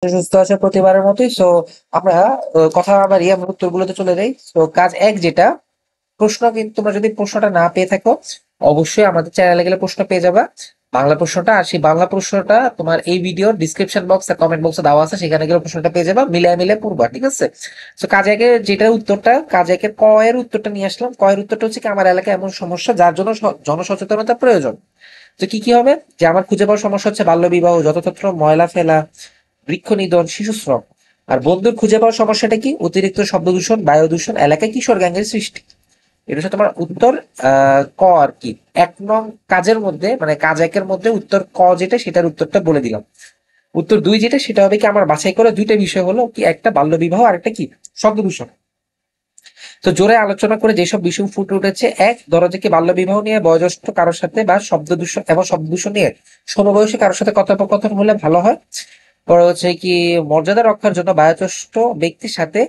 সুস্থ আছে প্রতিবারের মতোই। সো আমরা কথা আবার আমরা উত্তরগুলোতে চলে যাই। সো কাজ এক যেটা প্রশ্ন, কিন্তু তোমরা যদি প্রশ্নটা না পেয়ে থাকো অবশ্যই আমাদের চ্যানেলে গেলে প্রশ্ন পেয়ে যাবা, বাংলা প্রশ্নটা। আর সেই বাংলা প্রশ্নটা তোমার এই ভিডিওর ডিসক্রিপশন বক্স আর কমেন্ট বক্সে দেওয়া আছে, সেখানে গেলে প্রশ্নটা পেয়ে যাবা, মিলে মিলে পড়বা, ঠিক আছে? তো কাজ একের যেটার উত্তরটা, কাজ একের ক এর উত্তরটা নিয়ে আসলাম। ক এর উত্তরটা হচ্ছে কি, আমার এলাকায় এমন সমস্যা যার জন্য জনসচেতনতা প্রয়োজন। তো কি কি হবে, যে আমার খুঁজে পাওয়ার সমস্যা হচ্ছে বাল্য বিবাহ, যথাযথ ময়লা ফেলা, বৃক্ষ নিধন, শিশু শ্রম। আর বন্ধুর খুঁজে পাওয়ার সমস্যাটা কি, অতিরিক্ত শব্দ দূষণ, বায়ু দূষণ, এলাকায় কিশোর গ্যাংয়ের সৃষ্টি। এটা হচ্ছে তোমার উত্তর ক আর কি। এক নং কাজের মধ্যে, মানে কাজ একের মধ্যে উত্তর ক যেটা, সেটার উত্তরটা বলে দিলাম। উত্তর দুই যেটা, সেটা হবে কি, আমার বাছাই করা দুইটা বিষয় হলো কি, একটা বাল্য বিবাহ আর একটা কি, শব্দ দূষণ। তো জোরে আলোচনা করে যেসব বিষয় ফুটে উঠেছে, এক ধরো যে কি, বাল্য বিবাহ নিয়ে বয়োজ্যেষ্ঠ কারোর সাথে বা শব্দ দূষণ এবং শব্দ দূষণ নিয়ে সমবয়সী কারোর সাথে কথোপকথন হলে ভালো হয়। পরে হচ্ছে কি, মর্যাদা রক্ষার জন্য বয়োজ্যেষ্ঠ ব্যক্তির সাথে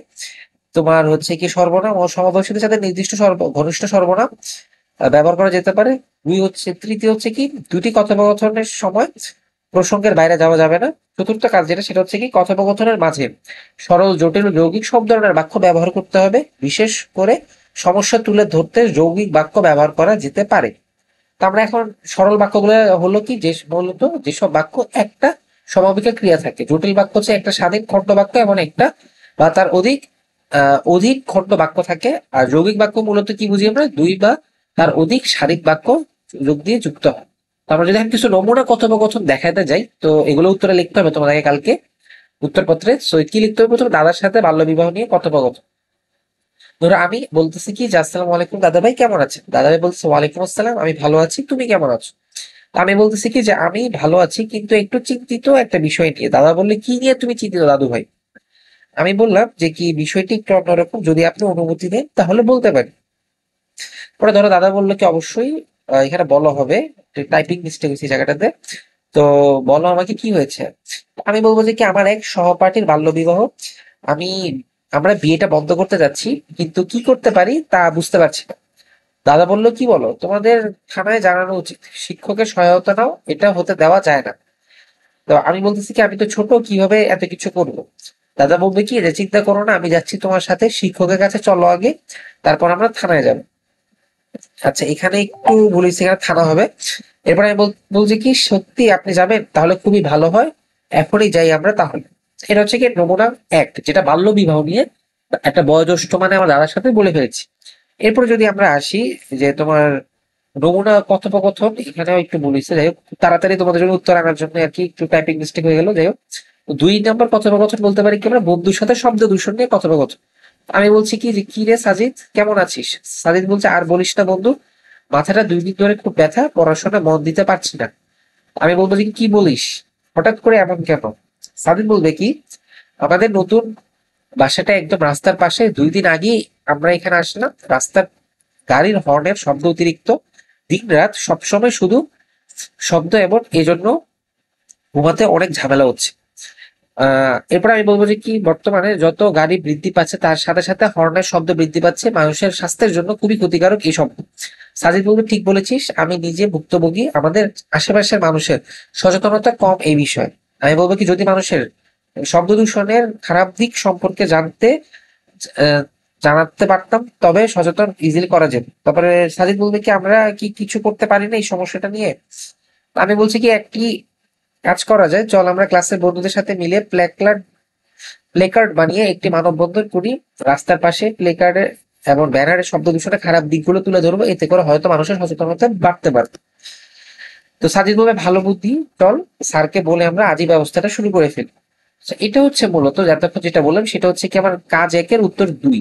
তোমার হচ্ছে কি সর্বনাম, ও সমবয়সীদের সাথে নির্দিষ্ট ঘনিষ্ঠ সর্বনাম ব্যবহার করা যেতে পারে। তৃতীয় হচ্ছে কি, দুটি কথোপকথনের সময় প্রসঙ্গের বাইরে যাওয়া যাবে না। চতুর্থ কাজ যেটা, সেটা হচ্ছে কি, কথোপকথনের মাঝে সরল, জটিল ও যৌগিক সব ধরনের বাক্য ব্যবহার করতে হবে। বিশেষ করে সমস্যা তুলে ধরতে যৌগিক বাক্য ব্যবহার করা যেতে পারে। তো আমরা এখন সরল বাক্যগুলো হলো কি, যে মূলত যেসব বাক্য একটা সমাপিকা ক্রিয়া থাকে। জটিল বাক্য হচ্ছে একটা স্বাধীন খণ্ড বাক্য, এমন একটা বা তার অধিক খণ্ড বাক্য থাকে। আর যৌগিক বাক্য মূলত কি বুঝি আমরা, দুই বা তার অধিক সারিক বাক্য যোগ দিয়ে যুক্ত হয়। তো আমরা যদি এখন কিছু নমুনা কথোপকথন দেখাতে যাই, তো এগুলো উত্তরে লিখতে হবে তোমাদেরকে কালকে উত্তরপত্রে। সো কি লিখতে হবে, প্রথমে দাদার সাথে বাল্য বিবাহ নিয়ে কথোপকথন। ধরো আমি বলতেছি কি, যে আসসালামু আলাইকুম দাদা ভাই, কেমন আছেন? দাদা ভাই বলছে, ওয়ালাইকুম আসসালাম, আমি ভালো আছি, তুমি কেমন আছো? তো আমি বলতেছি কি, যে আমি ভালো আছি কিন্তু একটু চিন্তিত একটা বিষয় নিয়ে। দাদা বললে, কি নিয়ে তুমি চিন্তিত দাদু ভাই? আমি বললাম যে কি, বিষয়টি একটু অন্যরকম, যদি আপনি অনুমতি দেন তাহলে বলতে পারি। পরে ধরো দাদা বললো কি, অবশ্যই এখানে বলো হবে, টাইপিং মিস্টেক হয়েছে এই জায়গাটাতে। তো বলো আমাকে কি হয়েছে। আমি বলবো যে কি, আমার এক সহপাঠীর বাল্য বিবাহ। আমি আমরা বিয়েটা বন্ধ করতে যাচ্ছি, কিন্তু কি করতে পারি তা বুঝতে পারছি না। দাদা বলল, কি বলো, তোমাদের থানায় জানানো উচিত, শিক্ষকের সহায়তা নাও, এটা হতে দেওয়া যায় না। তো আমি বলতেছি কি, আমি তো ছোট, কিভাবে এত কিছু করবো? দাদা বলবে কি, যে চিন্তা করো না, আমি যাচ্ছি তোমার সাথে, শিক্ষকের কাছে চলো আগে, তারপর আমরা থানায় যাবো। আচ্ছা, এখানে একটু ভুল হয়েছে, এখানে থানা হবে। এরপরে আমি বলছি কি, সত্যি আপনি যাবেন? তাহলে খুবই ভালো হয়, এখনই যাই আমরা তাহলে। এটা হচ্ছে কি নমুনা এক, যেটা বাল্য বিবাহ নিয়ে একটা বয়োজ্যেষ্ঠ মানে আমার দাদার সাথে বলে ফেলেছি। এরপরে যদি আমরা আসি, যে তোমার নমুনা কথোপকথন, এখানেও একটু ভুল হয়েছে। যাই হোক, খুব তাড়াতাড়ি তোমাদের জন্য উত্তর আনার জন্য আর কি, একটু টাইপিং মিস্টেক হয়ে গেল। যাই হোক, দুই নম্বর কথোপকথন বলতে পারি কি, আমরা বন্ধুর সাথে শব্দ দূষণ নিয়ে কথোপকথন। আমি বলছি কি, যে কি রে সাজিদ, কেমন আছিস? সাজিদ বলছে, আর বলিস না বন্ধু, মাথাটা 2 দিন ধরে খুব ব্যথা, পড়াশোনা মন দিতে পারছি না। আমি বলবো যে, কি বলিস, হঠাৎ করে এমন কেন? সাজিদ বলবে কি, আমাদের নতুন বাসাটা একদম রাস্তার পাশে, 2 দিন আগেই আমরা এখানে আসলাম, রাস্তার গাড়ির হর্নের শব্দ অতিরিক্ত, দিন রাত সবসময় শুধু শব্দ, এবং এজন্য ঘুমাতে অনেক ঝামেলা হচ্ছে। এরপর আমি বলবো যে কি, বর্তমানে যত গাড়ি বৃদ্ধি পাচ্ছে তার সাথে সাথে হর্নের শব্দ বৃদ্ধি পাচ্ছে, মানুষের স্বাস্থ্যের জন্য খুবই ক্ষতিকারক এই শব্দ। সাজিদ বলবে, ঠিক বলেছিস, আমি নিজে ভুক্তভোগী, আমাদের আশেপাশের মানুষের সচেতনতা কম এই বিষয়ে। আমি বলবো কি, যদি মানুষের শব্দ দূষণের খারাপ দিক সম্পর্কে আহ, জানাতে পারতাম, তবে সচেতন ইজিলি করা যেত। তারপরে সাজিদ বলবে কি, আমরা কি কিছু করতে পারি না এই সমস্যাটা নিয়ে? আমি বলছি কি, একটি কাজ করা যায়, চল আমরা ক্লাসের বন্ধুদের সাথে মিলে প্লেকার্ড বানিয়ে একটি মানববন্ধন করি। রাস্তার পাশে প্লেকার্ডে এবং ব্যানারে শব্দ দূষণের খারাপ দিকগুলো তুলে ধরবো, এতে করে হয়তো মানুষের সচেতনতা বাড়তে পারবে। তো সাজিদ বলবে, ভালো বুদ্ধি, চল স্যারকে বলে আমরা আজই ব্যবস্থাটা শুরু করে ফেলি। তো এটা হচ্ছে মূলত যতক্ষণ যেটা বললাম, সেটা হচ্ছে কি, আমার কাজ একের উত্তর দুই।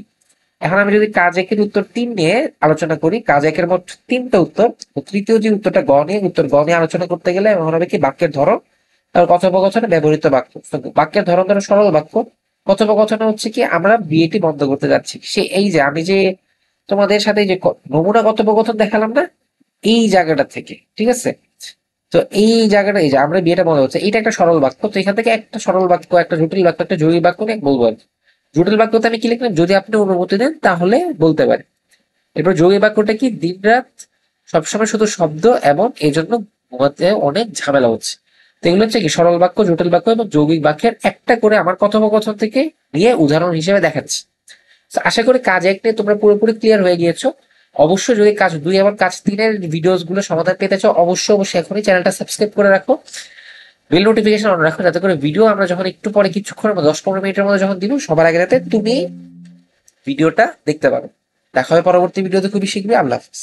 এখন আমি যদি কাজ একের উত্তর তিন নিয়ে আলোচনা করি, কাজ একের মোট তিনটা উত্তর। তো তৃতীয় যে উত্তরটা গ নিয়ে, উত্তর গ নিয়ে আলোচনা করতে গেলে এমন হবে কি, বাক্যের ধরন আর কথোপকথনে ব্যবহৃত বাক্য। তো বাক্যের ধরন ধরো সরল বাক্য। কথোপকথনে হচ্ছে কি, আমরা বিয়েটি বন্ধ করতে যাচ্ছি, সে এই যে আমি যে তোমাদের সাথে যে নমুনা কথোপকথন দেখালাম না, এই জায়গাটা থেকে, ঠিক আছে? তো এই জায়গাটা, এই যে আমরা বিয়েটা বন্ধ হচ্ছে, এটা একটা সরল বাক্য। তো এখান থেকে একটা সরল বাক্য, একটা জটিল বাক্য, একটা জটিল বাক্য নিয়ে বলবো আর কি। জটিল বাক্যতে আমি কি লিখলাম, যদি আপনি অনুমতি দেন তাহলে বলতে পারি। এরপর যোগী বাক্যটা কি, দিন রাত সবসময় শুধু শব্দ, এবং এই জন্য ঘুমাতে অনেক ঝামেলা হচ্ছে। তো এগুলো হচ্ছে কি সরল বাক্য, জটিল বাক্য এবং যৌগিক বাক্যের একটা করে আমার কথোপকথন থেকে নিয়ে উদাহরণ হিসেবে দেখাচ্ছি। তো আশা করি কাজ 1 নিয়ে তোমরা পুরোপুরি ক্লিয়ার হয়ে গিয়েছো। অবশ্যই যদি কাজ 2 এবং কাজ 3-এর ভিডিওস গুলো সমাধান পেতে চাও, অবশ্যই এখনই চ্যানেলটা সাবস্ক্রাইব করে রাখো, বেল নোটিফিকেশন অন রাখো, যাতে করে ভিডিও আমরা যখন একটু পরে কিছুক্ষণের মধ্যে 10-15 মিনিটের মধ্যে যখন দিব, সবার আগে যাতে তুমি ভিডিওটা দেখতে পারো। দেখা হবে পরবর্তী ভিডিওতে খুবই শীঘ্রই। আল্লাহ হাফিজ।